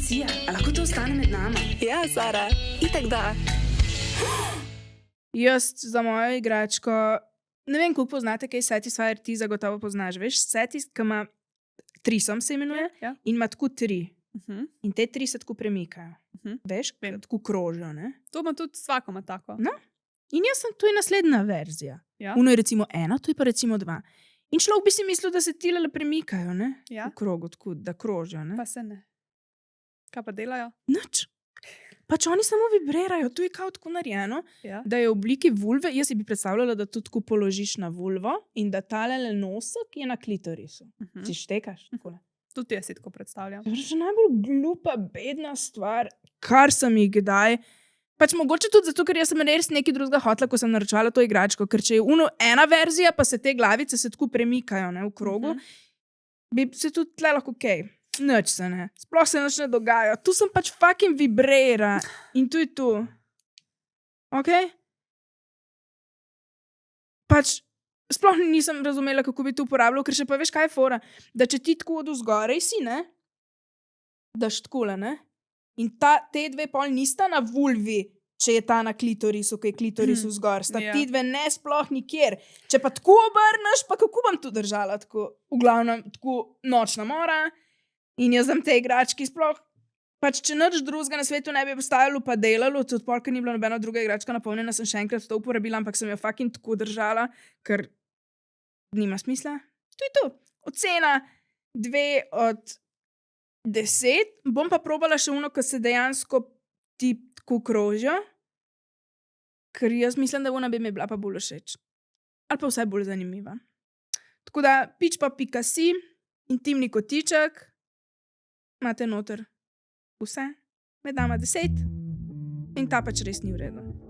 Lucija, a lahko to ostane med nama? Ja, Sara, itak da. Jaz za mojo igračko, ne vem, koliko poznate, kaj Satisfyer ti zagotovo poznaš, veš? Satis, ki ima trisom se imenuje Ja. in ima tako 3. Mhm. In te 3 se tako premikajo. Veš, Vem. tako krožijo, ne? To ima tudi svakoma tako. No. In jaz sem, to je naslednja verzija. Ja. Uno je recimo 1, to je pa recimo 2. In človek bi si mislil, da se tile premikajo, ne? Ja. V krogu, tako, da krožijo, ne? Pa se ne. Kaj pa delajo? Nič. Pač oni samo vibrirajo, to je kao tako narejeno, Ja. da je v obliki vulve. Jaz si bi predstavljala, da to tako položiš na vulvo in da tale nosek je na klitorisu. Si štekaš? Takole. Tudi jaz si tako predstavljam. To je že najbolj glupa, bedna stvar, kar sem jih kdaj. Pač mogoče tudi zato, ker jaz sem res nekaj drugega hotela, ko sem naročala to igračko, ker če je ena verzija, pa se te glavice se tako premikajo, ne, v krogu, bi se tudi tle lahko nič se ne. Sploh se nič ne dogaja. Tu sem pač fucking vibrira in tu je tu. Ok? Pač sploh nisem razumela, kako bi to uporabljal, ker še pa veš, kaj je fora. Da če ti tako od vzgoraj si, ne, daš takole, ne, in te dve pol nista na vulvi, če je ta na klitorisu, ki je klitoris vzgor, sta Ja. ti dve ne sploh nikjer. Če pa tako obrneš, pa kako bom to držala, tako, v glavnem, tako nočna mora in jaz sem te igrački sploh, pač če nič drugega na svetu ne bi postavilo pa delalo, tudi pol, ker ni bila nobena druga igračka napolnjena, sem še enkrat to uporabila, ampak sem jo fucking tako držala, ker nima smisla. To je to. Ocena 2 od 10. Bom pa probala še uno, ko se dejansko ti tako krožijo, ker jaz mislim, da ona bi mi bila pa bolj všeč. Ali pa vsaj bolj zanimiva. Tako da, pitchpop.si, intimni kotiček, imate noter vse, med nama 10 in ta pač res ni v redu.